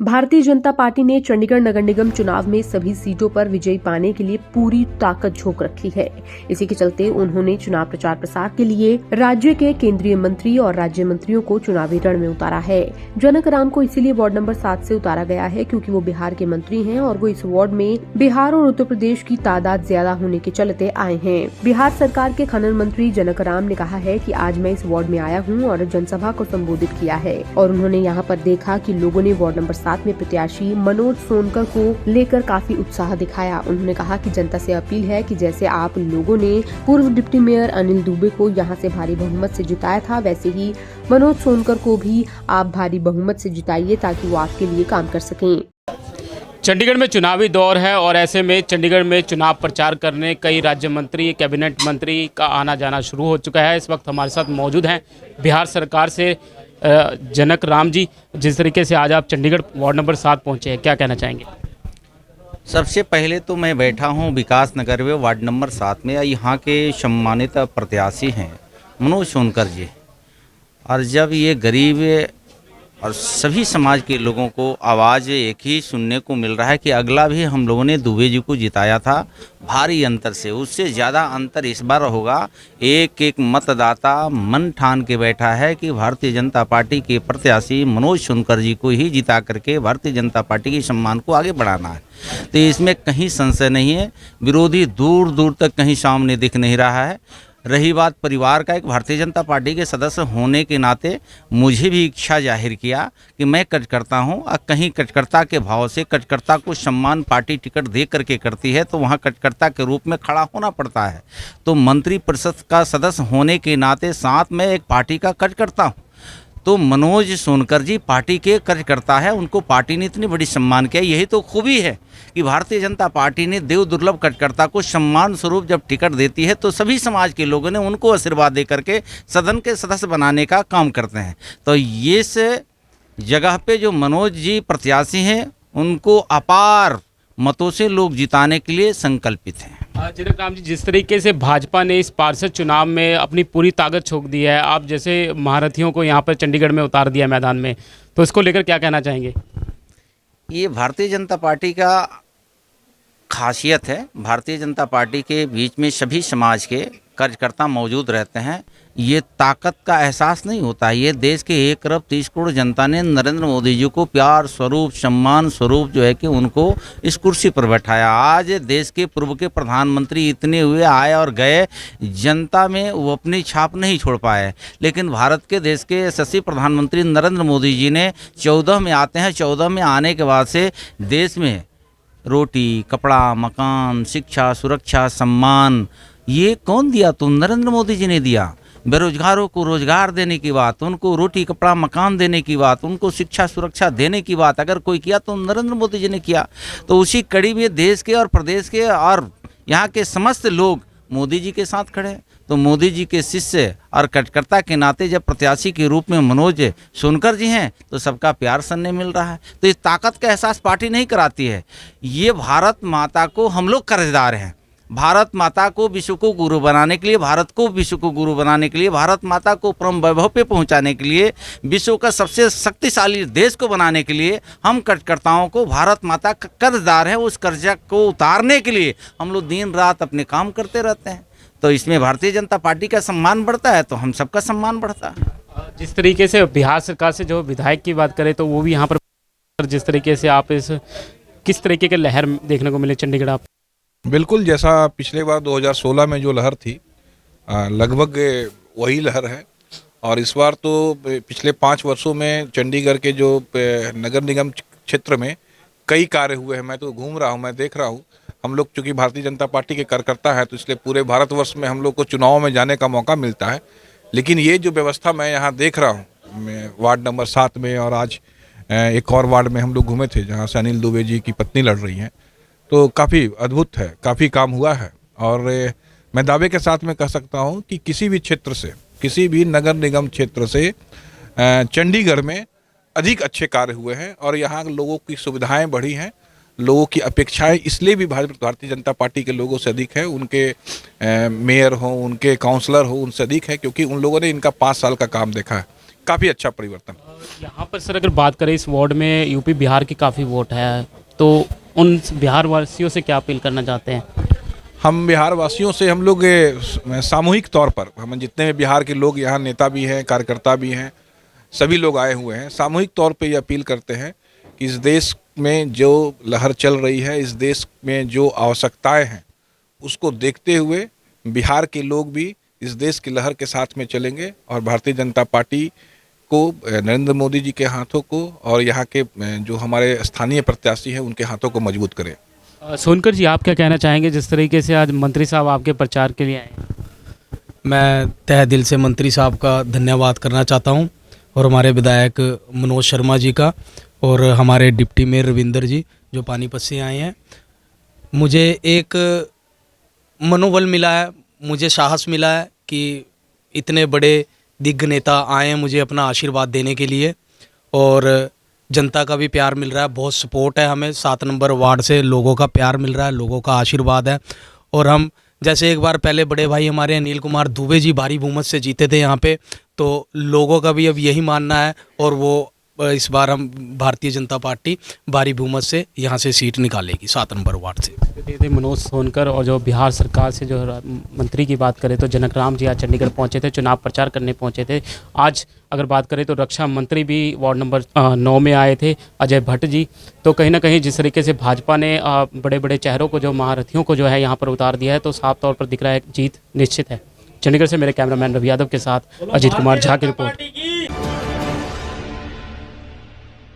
Bharatiya Janata party ने चंडीगढ़ नगर निगम चुनाव में सभी सीटों पर विजयी पाने के लिए पूरी ताकत झोंक रखी है। इसी के चलते उन्होंने चुनाव प्रचार प्रसार के लिए राज्य के केंद्रीय मंत्री और राज्य मंत्रियों को चुनावी रण में उतारा है। जनक राम को इसीलिए वार्ड नंबर 7 से उतारा गया है क्योंकि वो बिहार के मंत्री हैं और वो इस वार्ड में बिहार और उत्तर प्रदेश की तादाद ज्यादा होने के चलते आए हैं। बिहार सरकार के खनन मंत्री जनक राम ने कहा है कि आज मैं इस वार्ड में आया हूँ और जनसभा को संबोधित किया है और उन्होंने यहाँ पर देखा कि लोगों ने वार्ड नंबर 7 में प्रत्याशी मनोज सोनकर को लेकर काफी उत्साह दिखाया। उन्होंने कहा कि जनता से अपील है कि जैसे आप लोगों ने पूर्व डिप्टी मेयर अनिल दुबे को यहां से भारी बहुमत से जिताया था, वैसे ही मनोज सोनकर को भी आप भारी बहुमत से जिताइए ताकि वो आपके लिए काम कर सकें। चंडीगढ़ में चुनावी दौर है और ऐसे में चंडीगढ़ में चुनाव प्रचार करने कई राज्य मंत्री, कैबिनेट मंत्री का आना जाना शुरू हो चुका है। इस वक्त हमारे साथ मौजूद हैं बिहार सरकार से जनक राम जी। जिस तरीके से आज आप चंडीगढ़ वार्ड नंबर 7 पहुंचे हैं, क्या कहना चाहेंगे? सबसे पहले तो मैं बैठा हूं विकास नगर में वार्ड नंबर 7 में। यहाँ के सम्मानित प्रत्याशी हैं मनोज सोनकर जी, और जब ये गरीब और सभी समाज के लोगों को आवाज़ एक ही सुनने को मिल रहा है कि अगला भी हम लोगों ने दुबे जी को जिताया था भारी अंतर से, उससे ज़्यादा अंतर इस बार होगा। एक एक मतदाता मन ठान के बैठा है कि भारतीय जनता पार्टी के प्रत्याशी मनोज सोनकर जी को ही जिता करके भारतीय जनता पार्टी के सम्मान को आगे बढ़ाना है। तो इसमें कहीं संशय नहीं है, विरोधी दूर दूर तक कहीं सामने दिख नहीं रहा है। रही बात परिवार का, एक भारतीय जनता पार्टी के सदस्य होने के नाते मुझे भी इच्छा जाहिर किया कि मैं कार्यकर्ता हूं और कहीं कार्यकर्ता के भाव से कार्यकर्ता को सम्मान पार्टी टिकट दे करके करती है तो वहां कार्यकर्ता के रूप में खड़ा होना पड़ता है। तो मंत्री परिषद का सदस्य होने के नाते साथ में एक पार्टी का कार्यकर्ता हूँ। तो मनोज सोनकर जी पार्टी के कार्यकर्ता है, उनको पार्टी ने इतनी बड़ी सम्मान किया। यही तो खूबी है कि भारतीय जनता पार्टी ने देव दुर्लभ कार्यकर्ता को सम्मान स्वरूप जब टिकट देती है तो सभी समाज के लोगों ने उनको आशीर्वाद दे करके सदन के सदस्य बनाने का काम करते हैं। तो ये इस जगह पे जो मनोज जी प्रत्याशी हैं उनको अपार मतों से लोग जिताने के लिए संकल्पित हैं। जनक राम जी, जिस तरीके से भाजपा ने इस पार्षद चुनाव में अपनी पूरी ताकत झोंक दी है, आप जैसे महारथियों को यहाँ पर चंडीगढ़ में उतार दिया मैदान में, तो इसको लेकर क्या कहना चाहेंगे? ये भारतीय जनता पार्टी का खासियत है। भारतीय जनता पार्टी के बीच में सभी समाज के कार्यकर्ता मौजूद रहते हैं। ये ताकत का एहसास नहीं होता। ये देश के 1 अरब 30 करोड़ जनता ने नरेंद्र मोदी जी को प्यार स्वरूप, सम्मान स्वरूप जो है कि उनको इस कुर्सी पर बैठाया। आज देश के पूर्व के प्रधानमंत्री इतने हुए, आए और गए, जनता में वो अपनी छाप नहीं छोड़ पाए। लेकिन भारत के देश के यशस्वी प्रधानमंत्री नरेंद्र मोदी जी ने 14 में आते हैं। 14 में आने के बाद से देश में रोटी, कपड़ा, मकान, शिक्षा, सुरक्षा, सम्मान ये कौन दिया? तो नरेंद्र मोदी जी ने दिया। बेरोजगारों को रोजगार देने की बात, उनको रोटी, कपड़ा, मकान देने की बात, उनको शिक्षा सुरक्षा देने की बात अगर कोई किया तो नरेंद्र मोदी जी ने किया। तो उसी कड़ी में देश के और प्रदेश के और यहाँ के समस्त लोग मोदी जी के साथ खड़े हैं। तो मोदी जी के शिष्य और कार्यकर्ता के नाते जब प्रत्याशी के रूप में मनोज सोनकर जी हैं तो सबका प्यार सुनने मिल रहा है। तो इस ताकत का एहसास पार्टी नहीं कराती है। ये भारत माता को हम लोग कर्जदार हैं। भारत माता को विश्व को गुरु बनाने के लिए, भारत को विश्व को गुरु बनाने के लिए, भारत माता को परम वैभव पे पहुंचाने के लिए, विश्व का सबसे शक्तिशाली देश को बनाने के लिए हम कार्यकर्ताओं को भारत माता का कर्जदार हैं। उस कर्जा को उतारने के लिए हम लोग दिन रात अपने काम करते रहते हैं। तो इसमें भारतीय जनता पार्टी का सम्मान बढ़ता है तो हम सबका सम्मान बढ़ता है। जिस तरीके से बिहार सरकार से जो विधायक की बात करें तो वो भी यहाँ पर जिस तरीके से आप किस तरीके के लहर देखने को मिले चंडीगढ़ आप? बिल्कुल, जैसा पिछले बार 2016 में जो लहर थी लगभग वही लहर है। और इस बार तो पिछले 5 वर्षों में चंडीगढ़ के जो नगर निगम क्षेत्र में कई कार्य हुए हैं। मैं तो घूम रहा हूँ, मैं देख रहा हूँ। हम लोग चूँकि भारतीय जनता पार्टी के कार्यकर्ता हैं तो इसलिए पूरे भारतवर्ष में हम लोग को चुनाव में जाने का मौका मिलता है। लेकिन ये जो व्यवस्था मैं यहाँ देख रहा हूँ वार्ड नंबर 7 में, और आज एक और वार्ड में हम लोग घूमे थे जहाँ से अनिल दुबे जी की पत्नी लड़ रही हैं, तो काफ़ी अद्भुत है, काफ़ी काम हुआ है। और मैं दावे के साथ में कह सकता हूँ कि किसी भी क्षेत्र से, किसी भी नगर निगम क्षेत्र से चंडीगढ़ में अधिक अच्छे कार्य हुए हैं और यहाँ लोगों की सुविधाएं बढ़ी हैं। लोगों की अपेक्षाएं इसलिए भी भारतीय जनता पार्टी के लोगों से अधिक है, उनके मेयर हो, उनके काउंसलर हो, उनसे अधिक है, क्योंकि उन लोगों ने इनका 5 साल का काम देखा है। काफ़ी अच्छा परिवर्तन। यहाँ पर सर अगर बात करें इस वार्ड में यूपी बिहार की काफ़ी वोट है, तो उन बिहार वासियों से क्या अपील करना चाहते हैं? हम बिहार वासियों से हम लोग सामूहिक तौर पर हम जितने भी बिहार के लोग यहाँ नेता भी हैं, कार्यकर्ता भी हैं, सभी लोग आए हुए हैं, सामूहिक तौर पे ये अपील करते हैं कि इस देश में जो लहर चल रही है, इस देश में जो आवश्यकताएं हैं, उसको देखते हुए बिहार के लोग भी इस देश की लहर के साथ में चलेंगे और भारतीय जनता पार्टी को, नरेंद्र मोदी जी के हाथों को और यहाँ के जो हमारे स्थानीय प्रत्याशी हैं उनके हाथों को मजबूत करें। सोनकर जी, आप क्या कहना चाहेंगे जिस तरीके से आज मंत्री साहब आपके प्रचार के लिए आए हैं? मैं तहे दिल से मंत्री साहब का धन्यवाद करना चाहता हूं और हमारे विधायक मनोज शर्मा जी का और हमारे डिप्टी मेयर रविंदर जी जो पानीपत से आए हैं। मुझे एक मनोबल मिला है, मुझे साहस मिला है कि इतने बड़े दिग्गज नेता आए हैं मुझे अपना आशीर्वाद देने के लिए और जनता का भी प्यार मिल रहा है, बहुत सपोर्ट है हमें। 7 नंबर वार्ड से लोगों का प्यार मिल रहा है, लोगों का आशीर्वाद है। और हम जैसे एक बार पहले बड़े भाई हमारे अनिल कुमार दुबे जी भारी बहुमत से जीते थे यहाँ पे, तो लोगों का भी अब यही मानना है और वो इस बार हम भारतीय जनता पार्टी भारी बहुमत से यहाँ से सीट निकालेगी 7 नंबर वार्ड से। थे मनोज सोनकर। और जो बिहार सरकार से जो मंत्री की बात करें तो जनक राम जी आज चंडीगढ़ पहुंचे थे, चुनाव प्रचार करने पहुंचे थे। आज अगर बात करें तो रक्षा मंत्री भी वार्ड नंबर 9 में आए थे, अजय भट्ट जी। तो कहीं ना कहीं जिस तरीके से भाजपा ने बड़े बड़े चेहरों को, जो महारथियों को जो है यहाँ पर उतार दिया है, तो साफ तौर पर दिख रहा है जीत निश्चित है। चंडीगढ़ से मेरे कैमरामैन रवि यादव के साथ अजीत कुमार झा की रिपोर्ट।